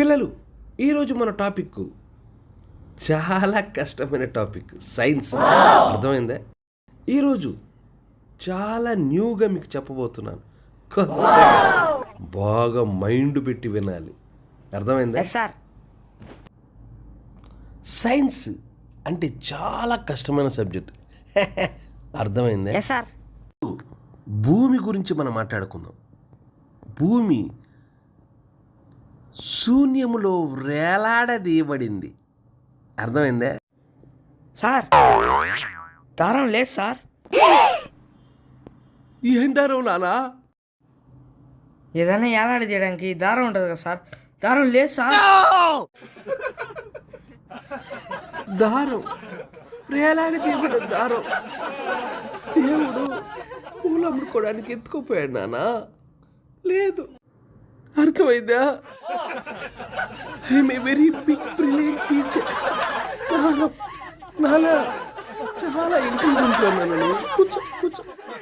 పిల్లలు, ఈరోజు మన టాపిక్ చాలా కష్టమైన టాపిక్, సైన్స్. అర్థమైందా? ఈరోజు చాలా న్యూగా మీకు చెప్పబోతున్నాను. కొత్తగా బాగా మైండ్ పెట్టి వినాలి. అర్థమైందా? సార్ సైన్స్ అంటే చాలా కష్టమైన సబ్జెక్ట్. అర్థమైందా? సార్ భూమి గురించి మనం మాట్లాడుకుందాం. భూమి శూన్యములో వేలాడదీయబడింది. అర్థమైందా? సార్ దారం లేదు సార్. ఏం దారం నానా? ఏదైనా ఏలాడి చేయడానికి దారం ఉంటుంది కదా సార్. దారం లేదు సార్. దారం వేలాడదీయబడిన దారం దేవుడు పూలు అమ్ముకోవడానికి ఎత్తుకుపోయాడు నానా. లేదు. అర్థమైందా? I'm a very big brilliant teacher. నానా చాలా ఇంటెలిజెంట్ ఉన్నాను.